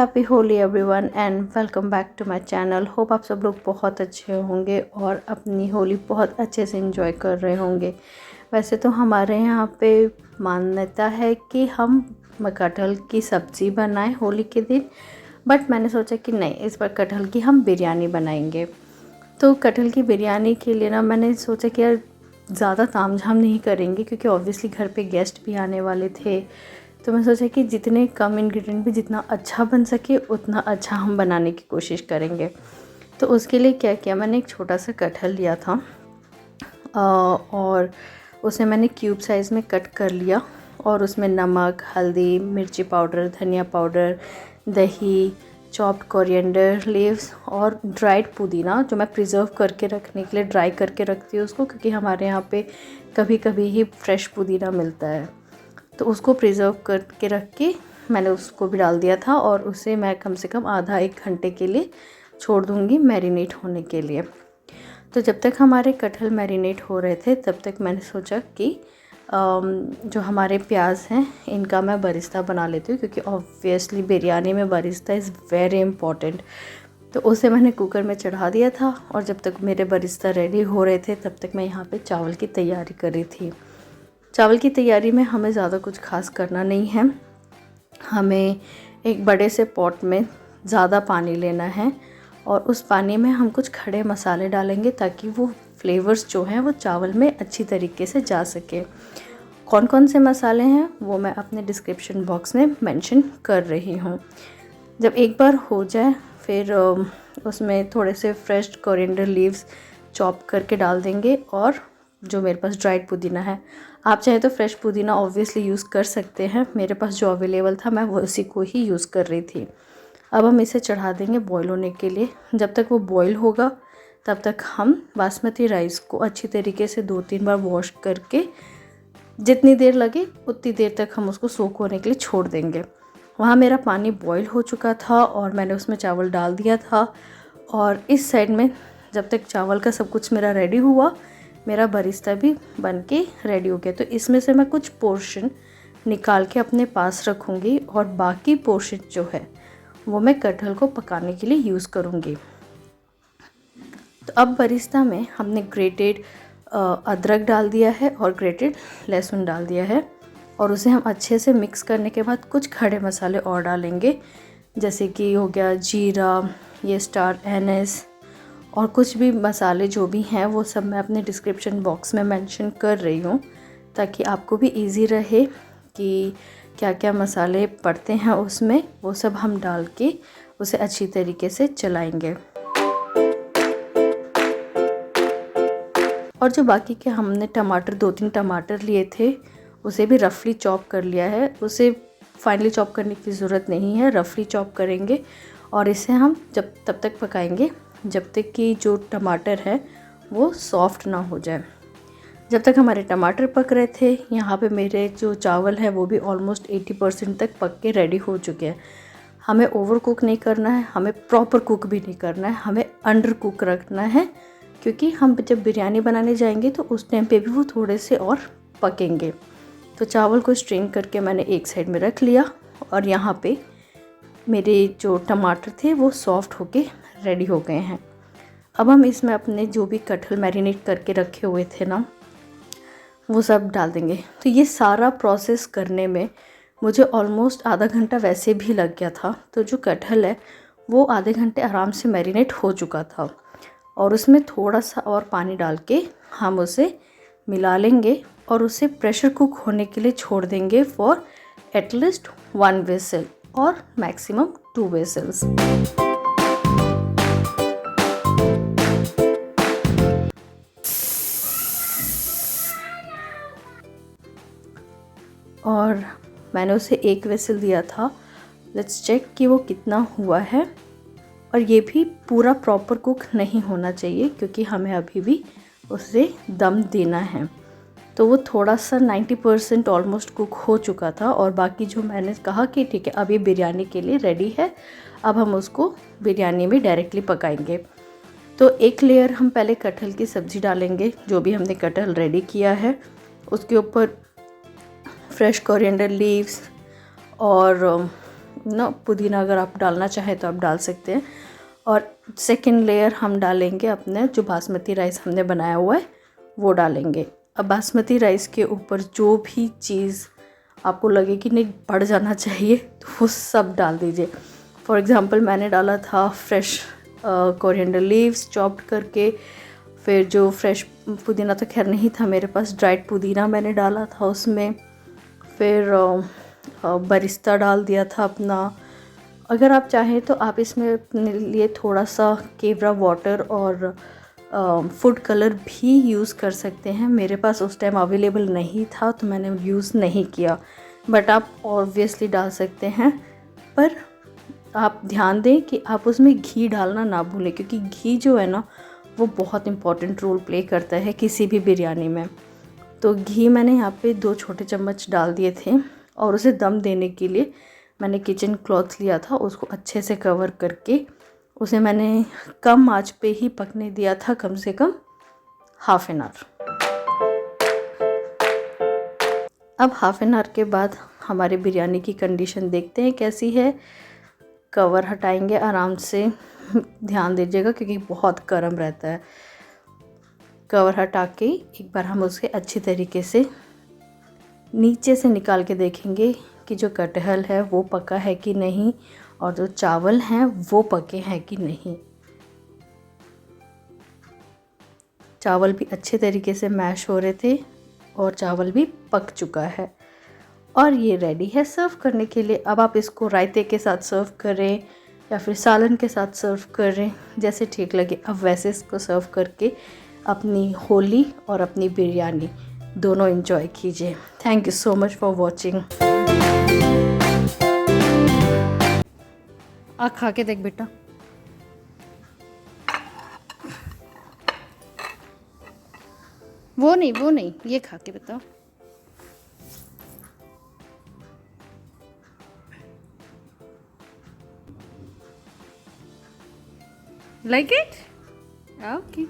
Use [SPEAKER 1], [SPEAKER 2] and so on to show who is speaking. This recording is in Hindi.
[SPEAKER 1] Happy Holi everyone and welcome back to my channel. Hope आप सब लोग बहुत अच्छे होंगे और अपनी होली बहुत अच्छे से एंजॉय कर रहे होंगे। वैसे तो हमारे यहाँ पे मान्यता है कि हम कटहल की सब्ज़ी बनाएं होली के दिन, बट मैंने सोचा कि नहीं, इस बार कटहल की हम बिरयानी बनाएंगे। तो कटहल की बिरयानी के लिए ना मैंने सोचा कि यार ज़्यादा तामझाम नहीं करेंगे, क्योंकि ऑब्वियसली घर पे गेस्ट भी आने वाले थे। तो मैं सोचा कि जितने कम इंग्रेडिएंट भी जितना अच्छा बन सके उतना अच्छा हम बनाने की कोशिश करेंगे। तो उसके लिए क्या किया, मैंने एक छोटा सा कटहल लिया था और उसे मैंने क्यूब साइज़ में कट कर लिया और उसमें नमक, हल्दी, मिर्ची पाउडर, धनिया पाउडर, दही, चॉप्ड कोरिएंडर लीव्स और ड्राइड पुदीना, जो मैं प्रिज़र्व करके रखने के लिए ड्राई करके रखती हूँ उसको, क्योंकि हमारे यहाँ पे कभी कभी ही फ्रेश पुदीना मिलता है। तो उसको प्रिज़र्व करके रख के मैंने उसको भी डाल दिया था और उसे मैं कम से कम आधा एक घंटे के लिए छोड़ दूँगी मैरिनेट होने के लिए। तो जब तक हमारे कटहल मैरिनेट हो रहे थे तब तक मैंने सोचा कि जो हमारे प्याज हैं इनका मैं बरिस्ता बना लेती हूँ, क्योंकि ऑब्वियसली बिरयानी में बरिस्ता इज़ वेरी इम्पॉर्टेंट। तो उसे मैंने कुकर में चढ़ा दिया था और जब तक मेरे बरिस्ता रेडी हो रहे थे तब तक मैं यहाँ पे चावल की तैयारी कर रही थी। चावल की तैयारी में हमें ज़्यादा कुछ खास करना नहीं है। हमें एक बड़े से पॉट में ज़्यादा पानी लेना है और उस पानी में हम कुछ खड़े मसाले डालेंगे ताकि वो फ्लेवर्स जो हैं वो चावल में अच्छी तरीके से जा सके। कौन कौन से मसाले हैं वो मैं अपने डिस्क्रिप्शन बॉक्स में मेंशन कर रही हूँ। जब एक बार हो जाए फिर उसमें थोड़े से फ्रेश कोरिएंडर लीव्स चॉप करके डाल देंगे और जो मेरे पास ड्राइड पुदीना है, आप चाहे तो फ्रेश पुदीना ऑब्वियसली यूज़ कर सकते हैं। मेरे पास जो अवेलेबल था मैं उसी को ही यूज़ कर रही थी। अब हम इसे चढ़ा देंगे बॉईल होने के लिए। जब तक वो बॉईल होगा तब तक हम बासमती राइस को अच्छी तरीके से 2-3 बार वॉश करके जितनी देर लगे उतनी देर तक हम उसको सोक होने के लिए छोड़ देंगे। वहाँ मेरा पानी बॉईल हो चुका था और मैंने उसमें चावल डाल दिया था और इस साइड में जब तक चावल का सब कुछ मेरा रेडी हुआ, मेरा बरिस्ता भी बन के रेडी हो गया। तो इसमें से मैं कुछ पोर्शन निकाल के अपने पास रखूँगी और बाकी पोर्शन जो है वो मैं कटहल को पकाने के लिए यूज़ करूँगी। तो अब बरिस्ता में हमने ग्रेटेड अदरक डाल दिया है और ग्रेटेड लहसुन डाल दिया है और उसे हम अच्छे से मिक्स करने के बाद कुछ खड़े मसाले और डालेंगे, जैसे कि हो गया जीरा, ये स्टार एनिस और कुछ भी मसाले जो भी हैं वो सब मैं अपने डिस्क्रिप्शन बॉक्स में मेंशन कर रही हूँ, ताकि आपको भी इजी रहे कि क्या क्या मसाले पड़ते हैं उसमें। वो सब हम डाल के उसे अच्छी तरीके से चलाएंगे। और जो बाकी के हमने टमाटर 2-3 टमाटर लिए थे उसे भी रफली चॉप कर लिया है। उसे फाइनली चॉप करने की ज़रूरत नहीं है, रफली चॉप करेंगे और इसे हम तब तक पकाएंगे जब तक कि जो टमाटर है वो सॉफ्ट ना हो जाए। जब तक हमारे टमाटर पक रहे थे, यहाँ पे मेरे जो चावल है वो भी ऑलमोस्ट 80% तक पक के रेडी हो चुके हैं। हमें ओवर कुक नहीं करना है, हमें प्रॉपर कुक भी नहीं करना है, हमें अंडर कुक रखना है, क्योंकि हम जब बिरयानी बनाने जाएंगे तो उस टाइम पे भी वो थोड़े से और पकेंगे। तो चावल को स्ट्रेन करके मैंने एक साइड में रख लिया और यहाँ पे मेरे जो टमाटर थे वो सॉफ्ट होके रेडी हो गए हैं। अब हम इसमें अपने जो भी कटहल मैरिनेट करके रखे हुए थे ना वो सब डाल देंगे। तो ये सारा प्रोसेस करने में मुझे ऑलमोस्ट आधा घंटा वैसे भी लग गया था। तो जो कटहल है वो आधे घंटे आराम से मैरिनेट हो चुका था और उसमें थोड़ा सा और पानी डाल के हम उसे मिला लेंगे और उसे प्रेशर कुक होने के लिए छोड़ देंगे फॉर एटलीस्ट 1 विसल और मैक्सिमम 2 विसल्स। और मैंने उसे 1 विसल दिया था। लेट्स चेक कि वो कितना हुआ है। और ये भी पूरा प्रॉपर कुक नहीं होना चाहिए, क्योंकि हमें अभी भी उसे दम देना है। तो वो थोड़ा सा 90% ऑलमोस्ट कुक हो चुका था और बाकी जो मैंने कहा कि ठीक है अब ये बिरयानी के लिए रेडी है, अब हम उसको बिरयानी में डायरेक्टली पकाएंगे। तो एक लेयर हम पहले कटहल की सब्ज़ी डालेंगे, जो भी हमने कटहल रेडी किया है उसके ऊपर फ्रेश कोरिएंडर लीव्स और ना पुदीना अगर आप डालना चाहें तो आप डाल सकते हैं। और सेकंड लेयर हम डालेंगे अपने जो बासमती राइस हमने बनाया हुआ है वो डालेंगे। अब बासमती राइस के ऊपर जो भी चीज़ आपको लगे कि नहीं बढ़ जाना चाहिए तो वो सब डाल दीजिए। फॉर एग्ज़ाम्पल मैंने डाला था फ्रेश कोरिएंडर लीव्स चॉप्ड करके, फिर जो फ्रेश पुदीना तो खैर नहीं था मेरे पास, ड्राइड पुदीना मैंने डाला था उसमें, फिर बरिस्ता डाल दिया था अपना। अगर आप चाहें तो आप इसमें अपने लिए थोड़ा सा केवड़ा वाटर और फूड कलर भी यूज़ कर सकते हैं। मेरे पास उस टाइम अवेलेबल नहीं था तो मैंने यूज़ नहीं किया, बट आप ऑब्वियसली डाल सकते हैं। पर आप ध्यान दें कि आप उसमें घी डालना ना भूलें, क्योंकि घी जो है ना वो बहुत इम्पॉर्टेंट रोल प्ले करता है किसी भी बिरयानी में। तो घी मैंने यहाँ पे 2 छोटे चम्मच डाल दिए थे और उसे दम देने के लिए मैंने किचन क्लॉथ लिया था, उसको अच्छे से कवर करके उसे मैंने कम आंच पे ही पकने दिया था, कम से कम हाफ एन आवर। अब हाफ एन आवर के बाद हमारे बिरयानी की कंडीशन देखते हैं कैसी है। कवर हटाएंगे आराम से, ध्यान दीजिएगा क्योंकि बहुत गर्म रहता है। कवर हटा के एक बार हम उसे अच्छी तरीके से नीचे से निकाल के देखेंगे कि जो कटहल है वो पका है कि नहीं और जो चावल हैं वो पके हैं कि नहीं। चावल भी अच्छे तरीके से मैश हो रहे थे और चावल भी पक चुका है और ये रेडी है सर्व करने के लिए। अब आप इसको रायते के साथ सर्व करें या फिर सालन के साथ सर्व करें, जैसे ठीक लगे। अब वैसे इसको सर्व करके अपनी होली और अपनी बिरयानी दोनों एंजॉय कीजिए। Thank you so much for watching. आ खा के देख बेटा। वो नहीं, ये खा के बताओ। Like it? Okay.